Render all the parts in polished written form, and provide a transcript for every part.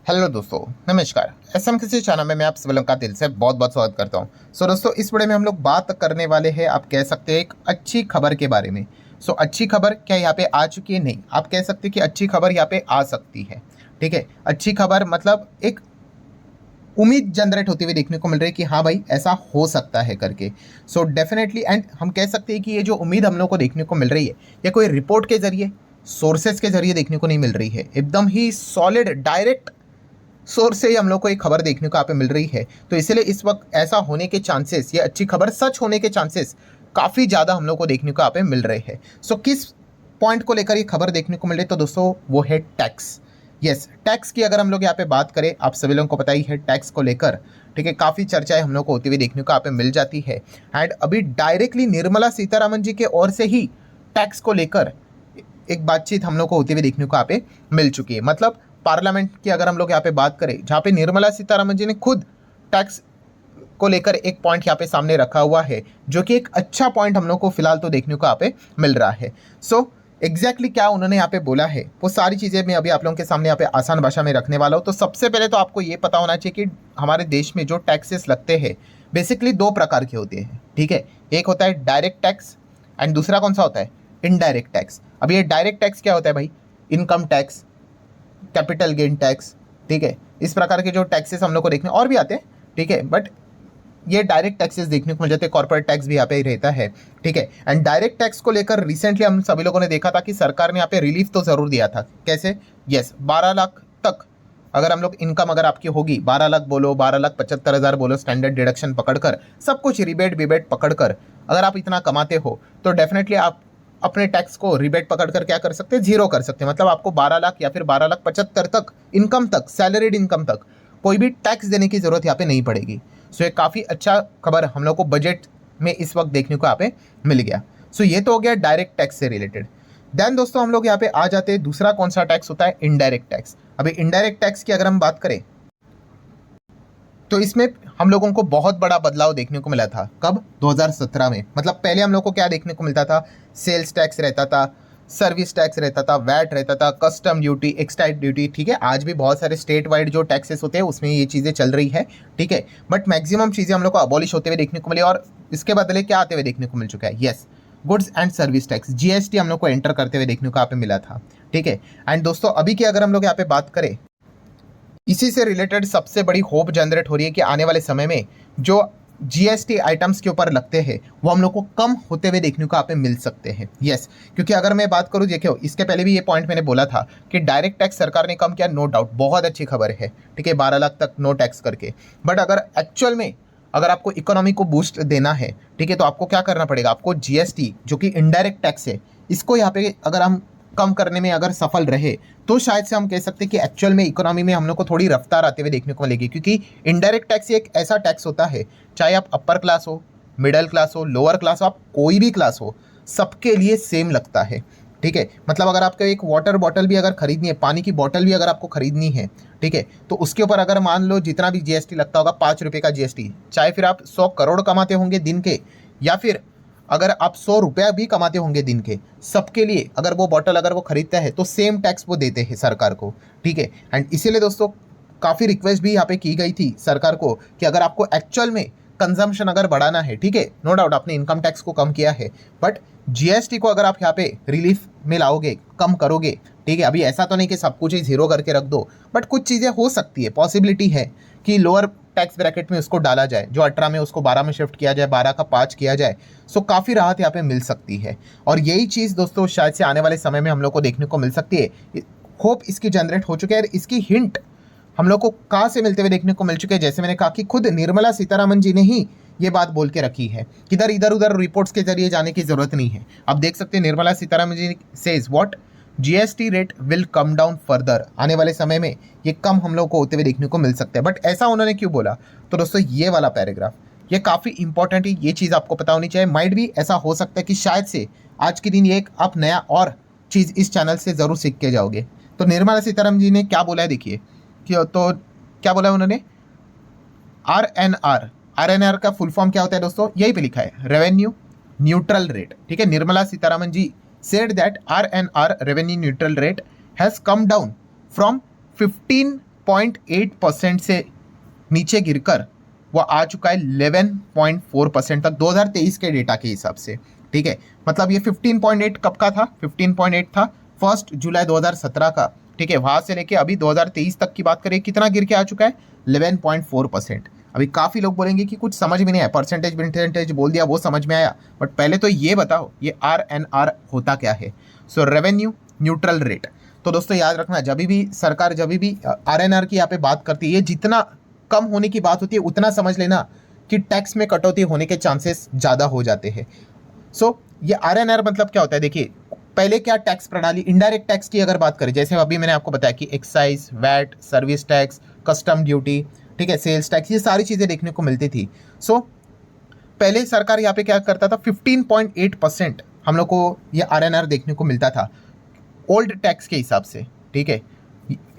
Hello दोस्तों, नमस्कार। SM किसी चैनल में मैं आप सभी लोगों का दिल से बहुत बहुत स्वागत करता हूं। दोस्तों, इस वीडियो में हम लोग बात करने वाले हैं, आप कह सकते हैं, एक अच्छी खबर के बारे में। अच्छी खबर क्या यहाँ पे आ चुकी है? नहीं, आप कह सकते हैं कि अच्छी खबर यहाँ पे आ सकती है। ठीक है, अच्छी खबर मतलब एक उम्मीद जनरेट होती हुई देखने को मिल रही है कि हाँ भाई, ऐसा हो सकता है करके। डेफिनेटली, एंड हम कह सकते हैं कि ये जो उम्मीद हम लोग को देखने को मिल रही है, ये कोई रिपोर्ट के जरिए, सोर्सेज के जरिए देखने को नहीं मिल रही है। एकदम ही सॉलिड डायरेक्ट सोर्स से ही हम लोग को एक खबर देखने को यहाँ पे मिल रही है। तो इसलिए इस वक्त ऐसा होने के चांसेस, ये अच्छी खबर सच होने के चांसेस काफ़ी ज़्यादा हम लोग को देखने को यहाँ पे मिल रहे हैं। किस पॉइंट को लेकर ये खबर देखने को मिल रही है? तो दोस्तों, वो है टैक्स। यस, टैक्स की अगर हम लोग यहाँ पे बात करें, आप सभी लोगों को पता ही है टैक्स को लेकर, ठीक है, काफ़ी चर्चाएं हम लोग को होती हुई देखने को यहाँ पे मिल जाती है। एंड अभी डायरेक्टली निर्मला सीतारामन जी के ओर से ही टैक्स को लेकर एक बातचीत हम लोग को होती हुई देखने को यहाँ पे मिल चुकी है। मतलब पार्लियामेंट की अगर हम लोग यहाँ पे बात करें, जहाँ पे निर्मला सीतारामन जी ने खुद टैक्स को लेकर एक पॉइंट यहाँ पे सामने रखा हुआ है, जो कि एक अच्छा पॉइंट हम लोग को फिलहाल तो देखने को यहाँ पे मिल रहा है। एग्जैक्टली क्या उन्होंने यहाँ पे बोला है, वो सारी चीज़ें मैं अभी आप लोगों के सामने यहाँ पे आसान भाषा में रखने वाला हूँ। तो सबसे पहले तो आपको ये पता होना चाहिए कि हमारे देश में जो टैक्सेस लगते हैं, बेसिकली दो प्रकार के होते हैं। ठीक है, एक होता है डायरेक्ट टैक्स एंड दूसरा कौन सा होता है? Indirect tax. अब ये डायरेक्ट टैक्स क्या होता है भाई? Income tax, capital gain tax, ठीक है, इस प्रकार के जो टैक्सेस हम लोग को देखने और भी आते हैं, ठीक है, बट ये डायरेक्ट टैक्सेस देखने को मिल जाते हैं। कॉर्पोरेट टैक्स भी यहाँ पे रहता है, ठीक है। एंड डायरेक्ट टैक्स को लेकर रिसेंटली हम सभी लोगों ने देखा था कि सरकार ने यहाँ पे रिलीफ तो जरूर दिया था। कैसे? यस, 12 लाख तक अगर हम लोग इनकम अगर आपकी होगी, 12 लाख बोलो, 12,75,000 बोलो, स्टैंडर्ड डिडक्शन पकड़कर, सब कुछ रिबेट विबेट पकड़कर, अगर आप इतना कमाते हो तो डेफिनेटली आप अपने टैक्स को रिबेट पकड़कर क्या कर सकते हैं? जीरो कर सकते हैं। मतलब आपको 12 लाख या फिर 12,75,000 तक इनकम तक, सैलरीड इनकम तक कोई भी टैक्स देने की जरूरत यहाँ पे नहीं पड़ेगी। ये काफ़ी अच्छा खबर हम लोग को बजट में इस वक्त देखने को यहाँ पे मिल गया। ये तो हो गया डायरेक्ट टैक्स से रिलेटेड। देन दोस्तों, हम लोग यहाँ पे आ जाते हैं, दूसरा कौन सा टैक्स होता है? Indirect tax. अभी इनडायरेक्ट टैक्स की अगर हम बात करें तो इसमें हम लोगों को बहुत बड़ा बदलाव देखने को मिला था। कब? 2017 में। मतलब पहले हम लोग को क्या देखने को मिलता था? सेल्स टैक्स रहता था, सर्विस टैक्स रहता था, वैट रहता था, कस्टम ड्यूटी, एक्साइज ड्यूटी, ठीक है। आज भी बहुत सारे स्टेट वाइड जो टैक्सेस होते हैं उसमें ये चीज़ें चल रही है, ठीक है। बट मैक्सिमम चीज़ें हम लोग को अबॉलिश होते हुए देखने को मिली और इसके बदले क्या आते हुए देखने को मिल चुका है? Yes, goods and service tax, GST हम लोग को एंटर करते हुए देखने को यहाँ पे मिला था, ठीक है। एंड दोस्तों, अभी की अगर हम लोग यहाँ पे बात करें, इसी से रिलेटेड सबसे बड़ी होप जनरेट हो रही है कि आने वाले समय में जो जीएसटी आइटम्स के ऊपर लगते हैं वो हम लोग को कम होते हुए देखने को यहाँ पे मिल सकते हैं। यस, क्योंकि अगर मैं बात करूँ, देखो, इसके पहले भी ये पॉइंट मैंने बोला था कि डायरेक्ट टैक्स सरकार ने कम किया, नो डाउट, बहुत अच्छी खबर है, ठीक है, 12 लाख तक नो टैक्स करके। बट अगर एक्चुअल में अगर आपको इकोनॉमी को बूस्ट देना है, ठीक है, तो आपको क्या करना पड़ेगा? आपको जीएसटी जो कि इनडायरेक्ट टैक्स है, इसको यहाँ पे अगर हम कम करने में अगर सफल रहे तो शायद से हम कह सकते हैं कि एक्चुअल में इकोनॉमी में हम लोग को थोड़ी रफ्तार आते हुए देखने को मिलेगी। क्योंकि इनडायरेक्ट टैक्स एक ऐसा टैक्स होता है, चाहे आप अपर क्लास हो, मिडिल क्लास हो, लोअर क्लास हो, आप कोई भी क्लास हो, सबके लिए सेम लगता है, ठीक है। मतलब अगर आपको एक वाटर बॉटल भी अगर खरीदनी है, पानी की बॉटल भी अगर आपको खरीदनी है, ठीक है, तो उसके ऊपर अगर मान लो जितना भी जीएसटी लगता होगा, 5 रुपये का जीएसटी, चाहे फिर आप 100 करोड़ कमाते होंगे दिन के, या फिर अगर आप 100 रुपया भी कमाते होंगे दिन के, सबके लिए अगर वो बॉटल अगर वो खरीदता है तो सेम टैक्स वो देते हैं सरकार को, ठीक है। एंड इसीलिए दोस्तों काफ़ी रिक्वेस्ट भी यहाँ पे की गई थी सरकार को कि अगर आपको एक्चुअल में कंजम्पशन अगर बढ़ाना है, ठीक है, नो डाउट आपने इनकम टैक्स को कम किया है, बट जीएसटी को अगर आप यहाँ पे रिलीफ में लाओगे, कम करोगे, ठीक है। अभी ऐसा तो नहीं कि सब कुछ ही जीरो करके रख दो, बट कुछ चीज़ें हो सकती है, पॉसिबिलिटी है कि लोअर टैक्स ब्रैकेट में उसको डाला जाए, जो 18 में उसको 12 में शिफ्ट किया जाए, 12 का 5 किया जाए, काफ़ी राहत यहाँ पे मिल सकती है। और यही चीज़ दोस्तों शायद से आने वाले समय में हम लोग को देखने को मिल सकती है। होप इसकी जनरेट हो चुकी है और इसकी हिंट हम लोग को कहाँ से मिलते हुए देखने को मिल चुके हैं? जैसे मैंने कहा कि खुद निर्मला सीतारामन जी ने ही ये बात बोल के रखी है कि इधर उधर रिपोर्ट्स के जरिए जाने की जरूरत नहीं है। आप देख सकते हैं Nirmala Sitharaman ji says what, GST rate will come down further. आने वाले समय में ये कम हम लोग को होते हुए देखने को मिल सकता है। बट ऐसा उन्होंने क्यों बोला? तो दोस्तों ये वाला पैराग्राफ ये काफ़ी इंपॉर्टेंट है, ये चीज़ आपको पता होनी चाहिए। माइट भी ऐसा हो सकता है कि शायद से आज के दिन ये एक आप नया और चीज़ इस चैनल से ज़रूर सीख के जाओगे। तो निर्मला सीतारामन जी ने क्या बोला है देखिए, कि तो क्या बोला है उन्होंने? आरएनआर का फुल फॉर्म क्या होता है दोस्तों? यही पे लिखा है, रेवेन्यू न्यूट्रल रेट, ठीक है। निर्मला सीतारामन जी said that RNR revenue neutral rate has come down from 15 0.8% से नीचे गिरकर वो आ चुका है 11.4% तक 2023 के डेटा के हिसाब से। ठीक है, मतलब ये 15.8 कब का था? 15.8 था 1 जुलाई 2017 का। ठीक है, वहां से लेके अभी 2023 तक की बात करें कितना गिर के आ चुका है? 11.4%। अभी काफ़ी लोग बोलेंगे कि कुछ समझ में नहीं आया, परसेंटेज बोल दिया वो समझ में आया, बट पहले तो ये बताओ ये RNR होता क्या है? सो रेवेन्यू न्यूट्रल रेट। तो दोस्तों याद रखना, जब भी सरकार जब भी RNR की यहाँ पे बात करती है, ये जितना कम होने की बात होती है उतना समझ लेना कि टैक्स में कटौती होने के चांसेस ज़्यादा हो जाते हैं। सो ये RNR मतलब क्या होता है? देखिए, पहले क्या टैक्स प्रणाली, इनडायरेक्ट टैक्स की अगर बात करें, जैसे अभी मैंने आपको बताया कि excise, VAT, service tax, custom duty, ठीक है, सेल्स टैक्स, ये सारी चीज़ें देखने को मिलती थी। सो पहले सरकार यहाँ पे क्या करता था? 15.8% हम लोग को ये RNR देखने को मिलता था ओल्ड टैक्स के हिसाब से। ठीक है,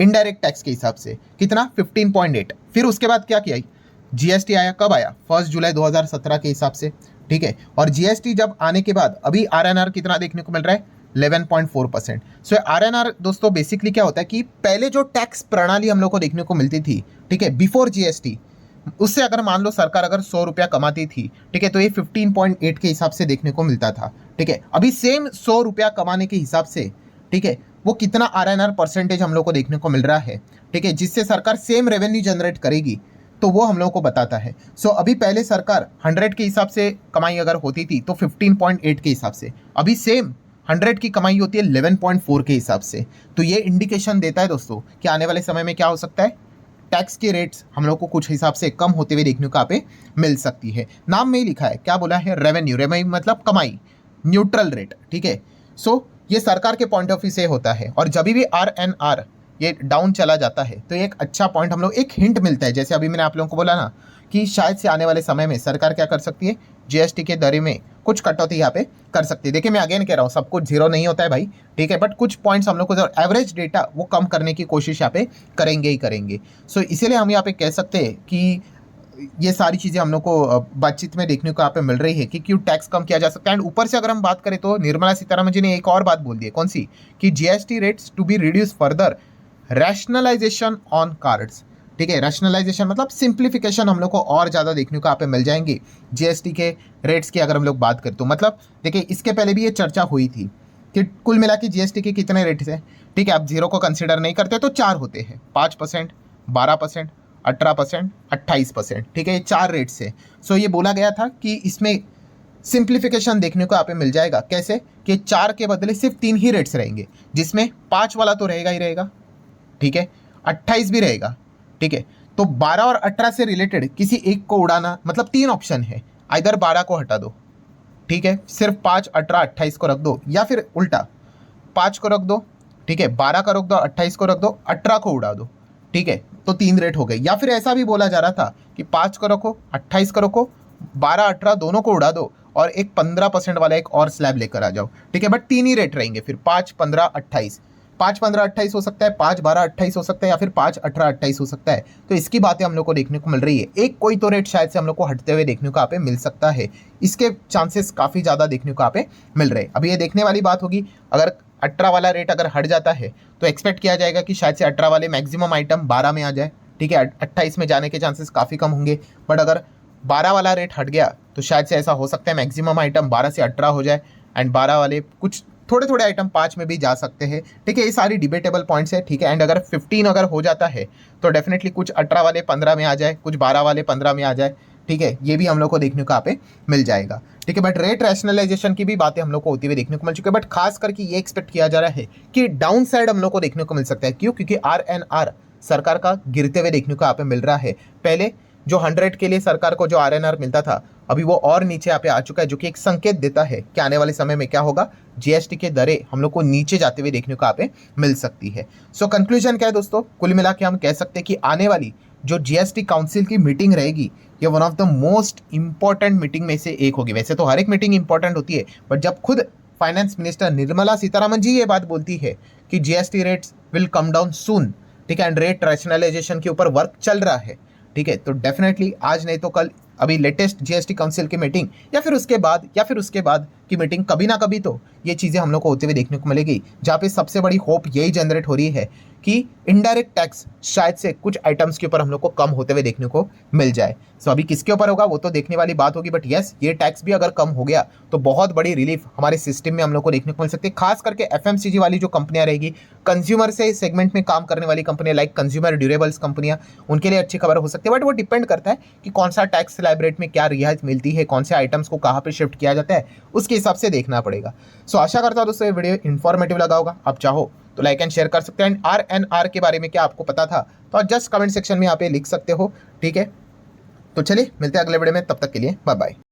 इनडायरेक्ट टैक्स के हिसाब से कितना? 15.8। फिर उसके बाद क्या किया? GST आया। कब आया? 1 जुलाई 2017 के हिसाब से। ठीक है, और GST जब आने के बाद अभी RNR कितना देखने को मिल रहा है? 11.4%। सो RNR दोस्तों बेसिकली क्या होता है कि पहले जो टैक्स प्रणाली हम लोग को देखने को मिलती थी, ठीक है, बिफोर GST, उससे अगर मान लो सरकार अगर 100 रुपया कमाती थी, ठीक है, तो ये 15.8 के हिसाब से देखने को मिलता था। ठीक है, अभी सेम 100 रुपया कमाने के हिसाब से, ठीक है, वो कितना RNR परसेंटेज हम लोग को देखने को मिल रहा है, ठीक है, जिससे सरकार सेम रेवेन्यू जनरेट करेगी, तो वो हम लोगों को बताता है। सो अभी पहले सरकार 100 के हिसाब से कमाई अगर होती थी तो 15.8 के हिसाब से, अभी सेम 100 की कमाई होती है 11.4 के हिसाब से। तो ये इंडिकेशन देता है दोस्तों कि आने वाले समय में क्या हो सकता है, टैक्स के रेट्स हम लोग को कुछ हिसाब से कम होते हुए देखने को यहाँ पे मिल सकती है। नाम में ही लिखा है, क्या बोला है? रेवेन्यू। रेवेन्यू मतलब कमाई, न्यूट्रल रेट। ठीक है, सो ये सरकार के पॉइंट ऑफ व्यू से होता है। और जब भी RNR ये डाउन चला जाता है तो एक अच्छा पॉइंट हम लोग, एक हिंट मिलता है। जैसे अभी मैंने आप लोगों को बोला ना कि शायद से आने वाले समय में सरकार क्या कर सकती है? GST के दर में कुछ कटौती यहाँ पे कर सकती है। देखिए, मैं अगेन कह रहा हूँ, सब कुछ जीरो नहीं होता है भाई, ठीक है, बट कुछ पॉइंट्स हम लोग को एवरेज डेटा वो कम करने की कोशिश यहाँ पे करेंगे ही करेंगे। सो इसीलिए हम यहाँ पे कह सकते हैं कि ये सारी चीज़ें हम लोग को बातचीत में देखने को यहाँ पे मिल रही है कि क्यों टैक्स कम किया जा सकता है। एंड ऊपर से अगर हम बात करें तो निर्मला सीतारमण जी ने एक और बात बोल दी है, कौन सी? कि GST rates to be reduce further, rationalisation on cards. ठीक है, रैशनलाइजेशन मतलब सिंप्लीफिकेशन हम लोग को और ज़्यादा देखने को यहाँ पे मिल जाएंगी GST के रेट्स की अगर हम लोग बात करें तो। मतलब देखिए, इसके पहले भी ये चर्चा हुई थी कि कुल मिला के GST के कितने रेट्स हैं। ठीक है, आप जीरो को कंसिडर नहीं करते तो 4 होते हैं, 5%, 12%, 18%, 28%। ठीक है, ये 4 रेट्स है। सो ये बोला गया था कि इसमें सिंप्लीफिकेशन देखने को यहाँ पे मिल जाएगा। कैसे? कि 4 के बदले सिर्फ 3 ही रेट्स रहेंगे, जिसमें 5 वाला तो रहेगा ही रहेगा, ठीक है, 28 भी रहेगा। ठीक है, तो 12 और 18 से रिलेटेड किसी एक को उड़ाना, मतलब 3 ऑप्शन है, इधर 12 को हटा दो, ठीक है, सिर्फ 5, 18, 28 को रख दो, या फिर उल्टा 5 को रख दो, ठीक है, 12 का रख दो, 28 को रख दो, 18 को उड़ा दो। ठीक है, तो 3 रेट हो गए। या फिर ऐसा भी बोला जा रहा था कि 5 को रखो, 28 को रखो, 12, 18 दोनों को उड़ा दो और एक 15% वाला एक और स्लैब लेकर आ जाओ। ठीक है, बट 3 ही रेट रहेंगे फिर, 5, 15, 28। 5, 15, 28 हो सकता है, 5, 12, 28 हो सकता है, या फिर 5, 18, 28 हो सकता है। तो इसकी बातें हम लोग को देखने को मिल रही है। एक कोई तो रेट शायद से हम लोग को हटते हुए देखने को यहाँ पे मिल सकता है। इसके चांसेस काफ़ी ज़्यादा देखने को यहाँ पे मिल रहे हैं। अभी ये देखने वाली बात होगी, अगर 18 वाला रेट अगर हट जाता है तो एक्सपेक्ट किया जाएगा कि शायद से 18 वाले मैक्सिमम आइटम 12 में आ जाए। ठीक है, 28 में जाने के चांसेस काफ़ी कम होंगे। बट अगर 12 वाला रेट हट गया तो शायद से ऐसा हो सकता है मैक्सिमम आइटम 12 से 18 हो जाए, एंड 12 वाले कुछ थोड़े थोड़े आइटम 5 में भी जा सकते हैं। ठीक है, ये सारी डिबेटेबल पॉइंट्स है। ठीक है, एंड अगर 15 अगर हो जाता है तो डेफिनेटली कुछ 18 वाले 15 में आ जाए, कुछ 12 वाले 15 में आ जाए। ठीक है, ये भी हम लोग को देखने को यहाँ पे मिल जाएगा। ठीक है, बट रेट रैशनलाइजेशन की भी बातें हम लोग को होती हुई देखने को मिल चुकी है। बट खास करके ये एक्सपेक्ट किया जा रहा है कि डाउन साइड हम लोग को देखने को मिल सकता है। क्यों? क्योंकि RNR सरकार का गिरते हुए देखने को यहाँ पे मिल रहा है। पहले जो 100 के लिए सरकार को जो RNR मिलता था, अभी वो और नीचे यहाँ पे आ चुका है, जो कि एक संकेत देता है कि आने वाले समय में क्या होगा, GST के दरें हम लोग को नीचे जाते हुए देखने को यहाँ पे मिल सकती है। सो कंक्लूजन क्या है दोस्तों? कुल मिला के हम कह सकते हैं कि आने वाली जो GST काउंसिल की मीटिंग रहेगी, ये one of the most important meeting में से एक होगी। वैसे तो हर एक मीटिंग इंपॉर्टेंट होती है, बट जब खुद फाइनेंस मिनिस्टर निर्मला सीतारमण जी ये बात बोलती है कि GST rates will come down soon, ठीक है, एंड रेट रैशनलाइजेशन के ऊपर वर्क चल रहा है, ठीक है, तो डेफिनेटली आज नहीं तो कल अभी लेटेस्ट GST काउंसिल की मीटिंग या फिर उसके बाद की मीटिंग कभी ना कभी तो ये चीज़ें हम लोग को होते हुए देखने को मिलेगी, जहाँ पे सबसे बड़ी होप यही जनरेट हो रही है कि इनडायरेक्ट टैक्स शायद से कुछ आइटम्स के ऊपर हम लोग को कम होते हुए देखने को मिल जाए। सो अभी किसके ऊपर होगा वो तो देखने वाली बात होगी, बट यस ये टैक्स भी अगर कम हो गया तो बहुत बड़ी रिलीफ हमारे सिस्टम में हम लोग को देखने को मिल सकती है। खास करके एफएमसीजी वाली जो कंपनियां रहेगी, कंज्यूमर से सेगमेंट में काम करने वाली कंपनियां लाइक कंज्यूमर ड्यूरेबल्स कंपनियां, उनके लिए अच्छी खबर हो सकती है। बट वो डिपेंड करता है कि कौन सा टैक्स स्लैब रेट में क्या रियायत मिलती है, कौन से आइटम्स को कहाँ पे शिफ्ट किया जाता है, उसके हिसाब से देखना पड़ेगा। सो आशा करता हूँ दोस्तों ये वीडियो इन्फॉर्मेटिव लगा होगा। आप चाहो तो लाइक एंड शेयर कर सकते हैं। एंड RNR के बारे में क्या आपको पता था तो आप जस्ट कमेंट सेक्शन में यहाँ पे लिख सकते हो, ठीक है। तो चलिए मिलते हैं अगले वीडियो में, तब तक के लिए बाय बाय।